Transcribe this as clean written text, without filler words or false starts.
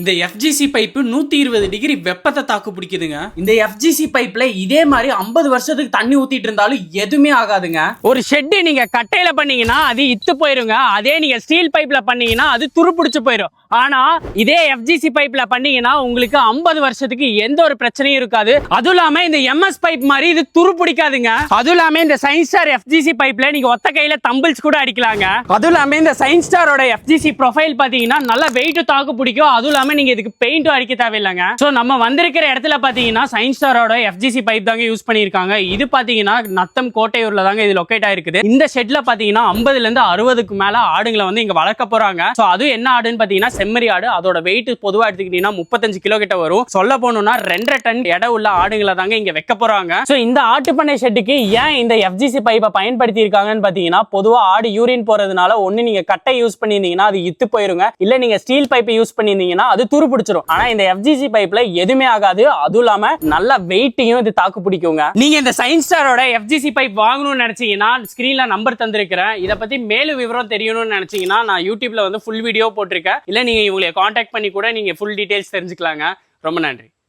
இந்த FGC pipe 120 degree வெப்பத்தை தாக்கு பிடிக்குதுங்க. இந்த FGC பைப்ல இதே மாதிரி 50 வருஷத்துக்கு தண்ணி ஊத்திட்டு இருந்தாலும் எதுவுமே ஆகாதுங்க. ஒரு ஷெட் நீங்க கட்டையில பண்ணீங்கன்னா அது இத்து போயிருங்க. அதே நீங்க ஸ்டீல் பைப்ல பண்ணீங்கன்னா அது துருப்பிடிச்சு போயிடும். ஆனா இதே FGC பைப்ல பண்ணீங்கன்னா உங்களுக்கு 50 வருஷத்துக்கு எந்த ஒரு பிரச்சனையும் இருக்காது. அதுவும் இல்லாம இந்த MS பைப் மாதிரி இது துருப்பிடிக்காதுங்க. அதுவும் இல்லாம இந்த சயின்ஸ் ஸ்டார் FGC பைப்ல நீங்க ஒத்த கையில தம்பிள்ஸ் கூட அடிக்கலாங்க. அதுவும் இல்லாம இந்த சயின்ஸ் ஸ்டாரோட FGC ப்ரொஃபைல் பாத்தீங்கன்னா நல்ல வெயிட் தாக்கு பிடிக்கும். அதுவும் நீங்க இதுக்கு பெயிண்டும் அடிக்க தேவையில்லைங்க. சோ நம்ம வந்திருக்கிற இடத்துல பாத்தீங்கன்னா சயின்ஸ் ஸ்டாரோட FGC பைப் தாங்க யூஸ் பண்ணிருக்காங்க. இது பாத்தீங்கன்னா நத்தம் கோட்டையூர்ல தாங்க இது லொகேட் ஆயிருக்குது. இந்த ஷெட்ல பாத்தீங்கன்னா 50ல இருந்து 60க்கு மேல ஆடுங்களை வந்து இங்க வளர்க்க போறாங்க. சோ அது என்ன ஆடுன்னு பாத்தீங்கன்னா செம்மறி ஆடு. அதோட வெயிட் பொதுவா எடுத்துக்கிட்டீங்கன்னா 35 கிலோ கிட்ட வரும். சொல்ல போனோம்னா 2.5 டன் எடை உள்ள ஆடுங்களை தாங்க இங்க வைக்க போறாங்க. சோ இந்த ஆட்டு பண்ணை ஷெட்டுக்கு ஏன் இந்த FGC பைப்பை பயன்படுத்தி இருக்காங்கன்னு பாத்தீங்கன்னா பொதுவா ஆடு யூரின் போறதுனால ஒண்ணு நீங்க கட்டை யூஸ் பண்ணிருந்தீங்கன்னா அது இத்து போயிருங்க. இல்ல நீங்க ஸ்டீல் பைப்பை யூஸ் பண்ணிருந்தீங்கன்னா அது துரு பிடிச்சிரும். ஆனா இந்த FGC பைப்ல எதுவுமே ஆகாது. அதுவும் இல்லாம நல்ல வெயிட்டையும் இது தாக்கு பிடிக்குங்க. நீங்க இந்த சயின்ஸ் ஸ்டாரோட FGC பைப் வாங்கணும்னு நினைச்சீங்கன்னா ஸ்கிரீன்ல நம்பர் தந்திருக்கிறேன். இத பத்தி மேலும் விவரம் தெரியணும்னு நினைச்சீங்கன்னா நான் யூடியூப்ல வந்து ஃபுல் வீடியோ போட்டிருக்கேன். இல்ல நீங்க இவங்களை கான்டாக்ட் பண்ணி கூட நீங்க ஃபுல் டீடைல்ஸ் தெரிஞ்சுக்கலாங்க. ரொம்ப நன்றி.